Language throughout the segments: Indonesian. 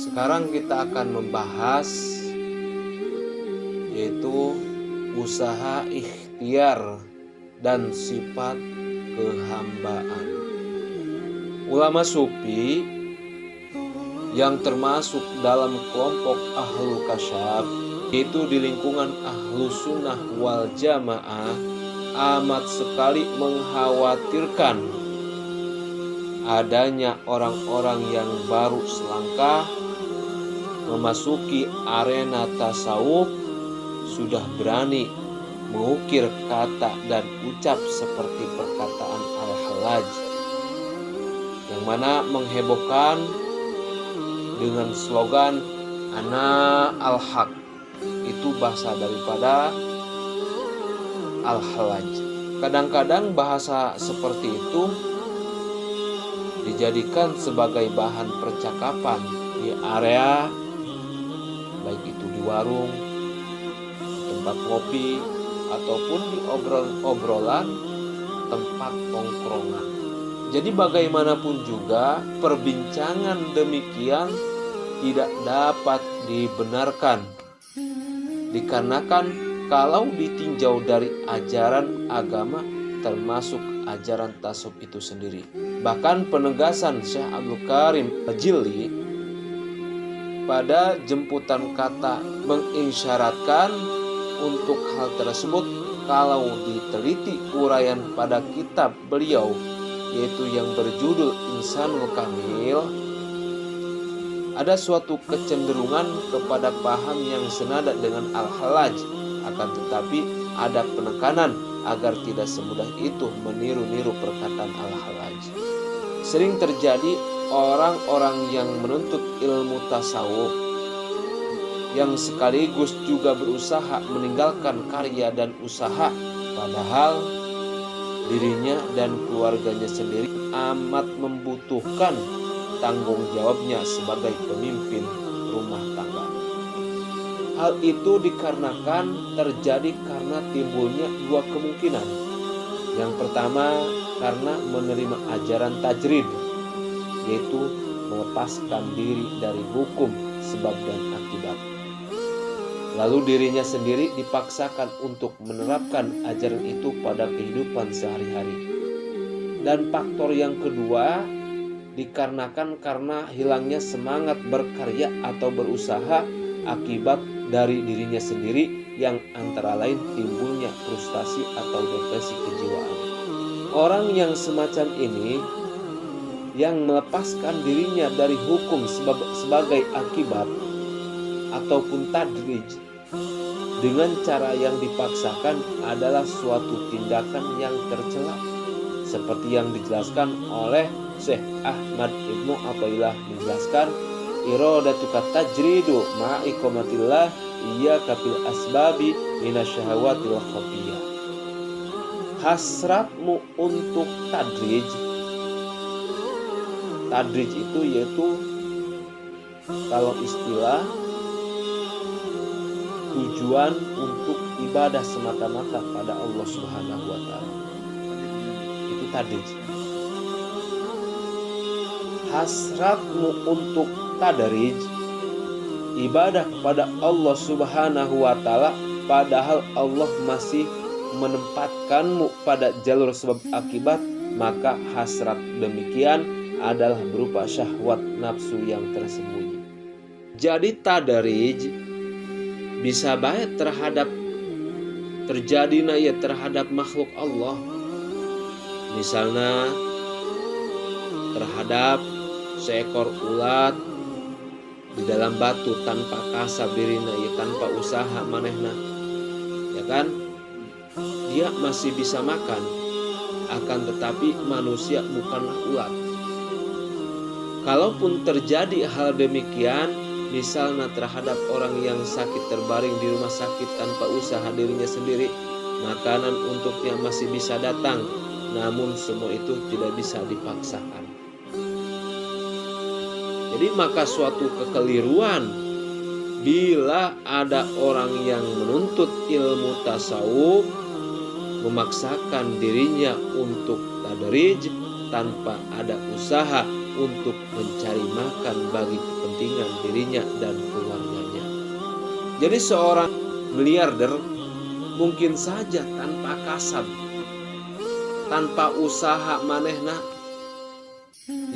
Sekarang kita akan membahas yaitu usaha ikhtiar dan sifat kehambaan. Ulama sufi yang termasuk dalam kelompok ahlu kasyaf, itu di lingkungan ahlu sunnah wal jamaah, amat sekali mengkhawatirkan adanya orang-orang yang baru selangkah memasuki arena tasawuf sudah berani mengukir kata dan ucap seperti perkataan Al-Hallaj, yang mana menghebohkan dengan slogan Ana al-Haq. Itu bahasa daripada Al-Hallaj. Kadang-kadang bahasa seperti itu dijadikan sebagai bahan percakapan di area, baik itu di warung, tempat kopi, ataupun di obrolan tempat tongkrongan. Jadi bagaimanapun juga perbincangan demikian tidak dapat dibenarkan, dikarenakan kalau ditinjau dari ajaran agama termasuk ajaran tasawuf itu sendiri. Bahkan penegasan Syekh Abdul Karim Al-Jilli pada jemputan kata mengisyaratkan untuk hal tersebut kalau diteliti uraian pada kitab beliau, yaitu yang berjudul Insanul Kamil, ada suatu kecenderungan kepada paham yang senada dengan Al-Hallaj, akan tetapi ada penekanan agar tidak semudah itu meniru-niru perkataan Al-Hallaj. Sering terjadi orang-orang yang menuntut ilmu tasawuf yang sekaligus juga berusaha meninggalkan karya dan usaha, padahal dirinya dan keluarganya sendiri amat membutuhkan tanggung jawabnya sebagai pemimpin rumah tangga. Hal itu dikarenakan terjadi karena timbulnya dua kemungkinan. Yang pertama, karena menerima ajaran tajrid, yaitu melepaskan diri dari hukum sebab dan akibat. Lalu dirinya sendiri dipaksakan untuk menerapkan ajaran itu pada kehidupan sehari-hari. Dan faktor yang kedua, dikarenakan karena hilangnya semangat berkarya atau berusaha akibat dari dirinya sendiri, yang antara lain timbulnya frustasi atau depresi kejiwaan. Orang yang semacam ini yang melepaskan dirinya dari hukum sebagai akibat ataupun tadrij dengan cara yang dipaksakan adalah suatu tindakan yang tercela, seperti yang dijelaskan oleh Syekh Ahmad Ibnu Athaillah menjelaskan, iradatuka tajridu ma'iqamatillah iyyaka fil asbabi minasyahawatil khafiyah. Hasratmu untuk tadrij itu yaitu kalau istilah tujuan untuk ibadah semata-mata pada Allah Subhanahu wa taala. Itu tadrij. Hasratmu untuk tadarij, ibadah kepada Allah Subhanahu wa taala, padahal Allah masih menempatkanmu pada jalur sebab akibat, maka hasrat demikian adalah berupa syahwat nafsu yang tersembunyi. Jadi tadarij bisa baik terjadi terhadap makhluk Allah, misalnya terhadap seekor ulat di dalam batu tanpa kasab dirina, tanpa usaha manehna, ya kan, dia masih bisa makan, akan tetapi manusia bukanlah ulat. Kalaupun terjadi hal demikian, misalnya terhadap orang yang sakit terbaring di rumah sakit tanpa usaha dirinya sendiri, makanan untuknya masih bisa datang, namun semua itu tidak bisa dipaksakan. Jadi maka suatu kekeliruan bila ada orang yang menuntut ilmu tasawuf memaksakan dirinya untuk tadarij tanpa ada usaha untuk mencari makan bagi kepentingan dirinya dan keluarganya. Jadi seorang miliarder mungkin saja tanpa kasab, tanpa usaha manehna,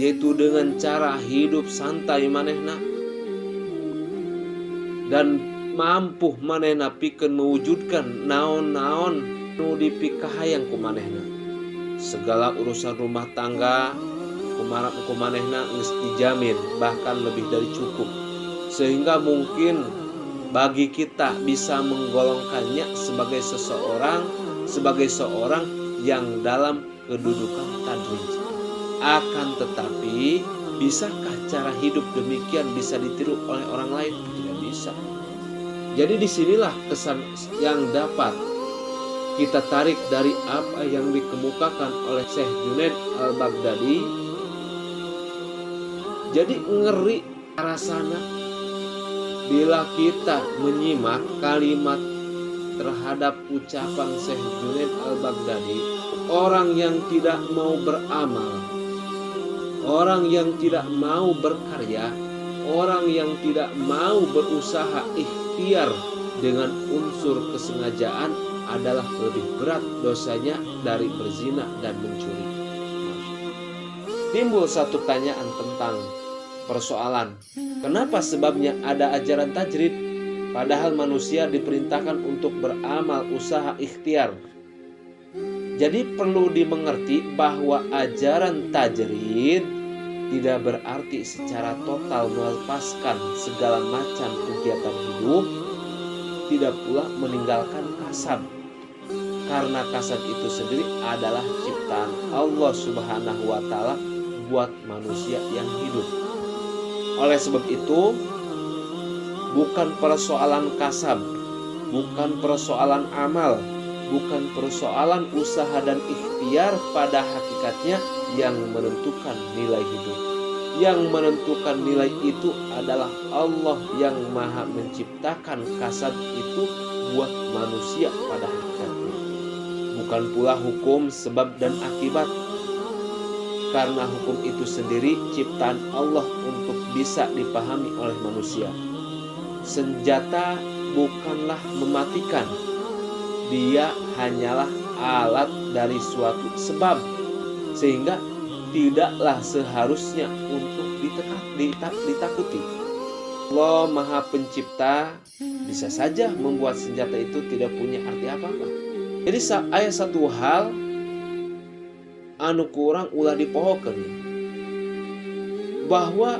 yaitu dengan cara hidup santai manehna, dan mampu manehna pikeun mewujudkan naon-naon nu dipikahayang ku manehna. Segala urusan rumah tangga ku manehna geus dijamin, bahkan lebih dari cukup, sehingga mungkin bagi kita bisa menggolongkannya sebagai seorang yang dalam kedudukan tadrij. Akan tetapi, bisakah cara hidup demikian bisa ditiru oleh orang lain? Tidak bisa. Jadi disinilah kesan yang dapat kita tarik dari apa yang dikemukakan oleh Syekh Junaid al-Baghdadi. Jadi ngeri rasana bila kita menyimak kalimat terhadap ucapan Syekh Junaid al-Baghdadi, orang yang tidak mau beramal, orang yang tidak mau berkarya, orang yang tidak mau berusaha ikhtiar dengan unsur kesengajaan adalah lebih berat dosanya dari berzina dan mencuri. Timbul satu tanyaan tentang persoalan, kenapa sebabnya ada ajaran tajrid padahal manusia diperintahkan untuk beramal usaha ikhtiar? Jadi perlu dimengerti bahwa ajaran tajrid tidak berarti secara total melepaskan segala macam kegiatan hidup, tidak pula meninggalkan kasab. Karena kasab itu sendiri adalah ciptaan Allah Subhanahu wa Ta'ala buat manusia yang hidup. Oleh sebab itu, bukan persoalan kasab, bukan persoalan amal, bukan persoalan usaha dan ikhtiar pada hakikatnya yang menentukan nilai hidup. Yang menentukan nilai itu adalah Allah yang maha menciptakan kasab itu buat manusia pada hakikatnya. Bukan pula hukum sebab dan akibat, karena hukum itu sendiri ciptaan Allah untuk bisa dipahami oleh manusia. Senjata bukanlah mematikan, dia hanyalah alat dari suatu sebab, sehingga tidaklah seharusnya untuk ditakuti. Allah Maha Pencipta bisa saja membuat senjata itu tidak punya arti apa-apa. Jadi aya satu hal anu kurang ulah dipohokeun, bahwa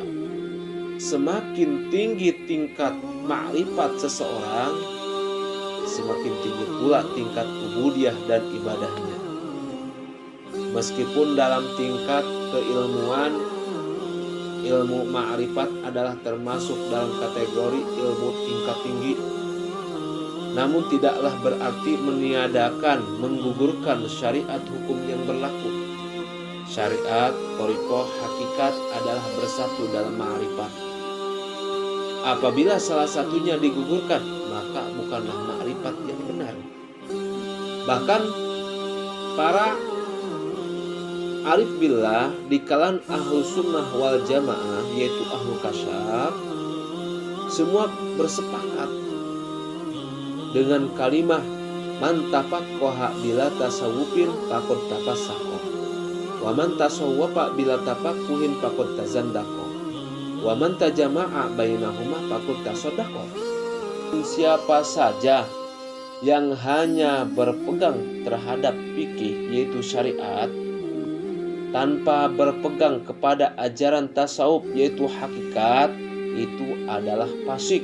semakin tinggi tingkat makrifat seseorang, semakin tinggi pula tingkat ubudiyah dan ibadahnya. Meskipun dalam tingkat keilmuan, ilmu ma'rifat adalah termasuk dalam kategori ilmu tingkat tinggi, namun tidaklah berarti meniadakan, menggugurkan syariat hukum yang berlaku. Syariat, thariqah, hakikat adalah bersatu dalam ma'rifat. Apabila salah satunya digugurkan, maka bukanlah ma'rifat yang benar. Bahkan para arif billah di kalangan ahlu sunnah wal jamaah, yaitu ahlu kasyaf, semua bersepakat dengan kalimah man tafaqqaha bila tasawufin faqad tafassaqah, wa man tasawwafa bila tafaqquhin faqad tazandaqa, wa man tajama'a bainahuma faqad tasaddaqah. Siapa saja yang hanya berpegang terhadap fikih, yaitu syariat, tanpa berpegang kepada ajaran tasawuf, yaitu hakikat, itu adalah fasik.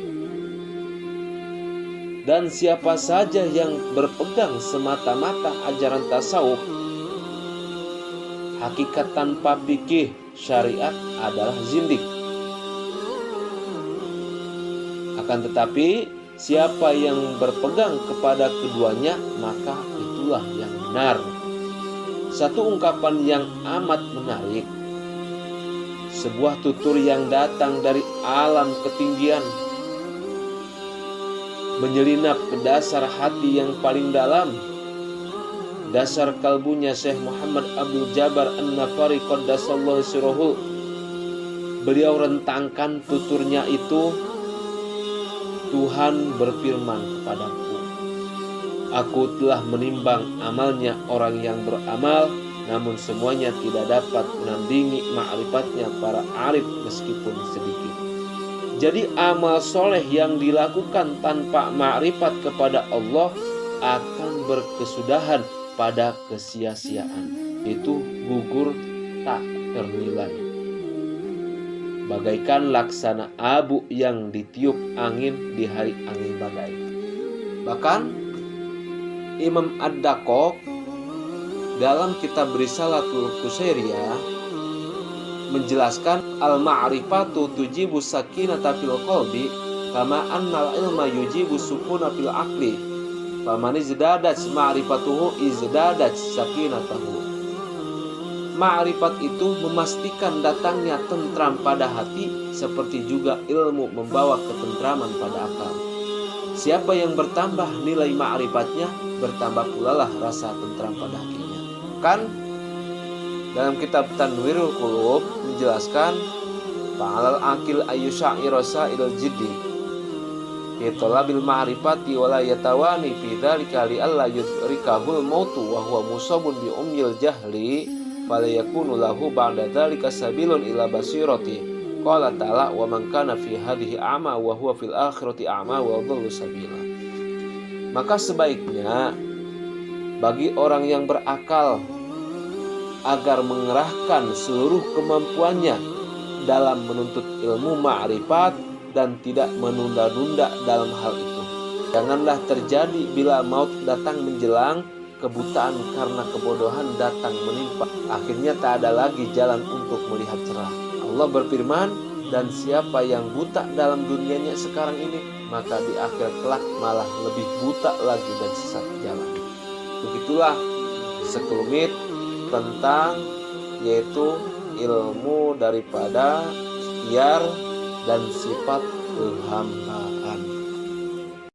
Dan siapa saja yang berpegang semata-mata ajaran tasawuf, hakikat tanpa fikih, syariat, adalah zindik. Akan tetapi siapa yang berpegang kepada keduanya, maka itulah yang benar. Satu ungkapan yang amat menarik, sebuah tutur yang datang dari alam ketinggian, menyelinap ke dasar hati yang paling dalam, dasar kalbunya Syekh Muhammad Abdul Jabbar An-Nafari Qaddasallahu sirruhu, beliau rentangkan tuturnya itu, Tuhan berfirman kepadaku, aku telah menimbang amalnya orang yang beramal, namun semuanya tidak dapat menandingi ma'rifatnya para arif meskipun sedikit. Jadi amal soleh yang dilakukan tanpa ma'rifat kepada Allah akan berkesudahan pada kesia-siaan, itu gugur tak ternilai, bagaikan laksana abu yang ditiup angin di hari angin badai. Bahkan Imam Ad-Daqqaq dalam kitab Risalatul Qusairiyah menjelaskan al-ma'rifatu tujibu sakinata fil qalbi kama annal ilma yujibu sukuna fil aqli faman izdadat ma'rifatuhu izdadat sakinatahu. Ma'rifat itu memastikan datangnya tentram pada hati, seperti juga ilmu membawa ketentraman pada akal. Siapa yang bertambah nilai ma'rifatnya, bertambah pula lah rasa tentram pada hatinya. Kan dalam kitab Tanwirul Qulub menjelaskan fa'alal akil ayyusha'ira sa'ilal jiddi fi talabil ma'rifati wa la yatawani fi dzalika li alla yudrikahul mautu wa huwa musabun bi umyil jahli fala yakunu lahu ba'da dzalika sabilun ila basirati. Qala ta'ala wa man kana fi hadhihi a'ma wa huwa fil akhirati a'ma wa dhallu sabila. Maka sebaiknya bagi orang yang berakal agar mengerahkan seluruh kemampuannya dalam menuntut ilmu ma'rifat dan tidak menunda-nunda dalam hal itu. Janganlah terjadi bila maut datang menjelang, kebutaan karena kebodohan datang menimpa, akhirnya tak ada lagi jalan untuk melihat cerah. Allah berfirman, dan siapa yang buta dalam dunianya sekarang ini, maka di akhirat kelak malah lebih buta lagi dan sesat jalan. Begitulah sekelumit tentang yaitu ilmu daripada ikhtiar dan sifat hamba.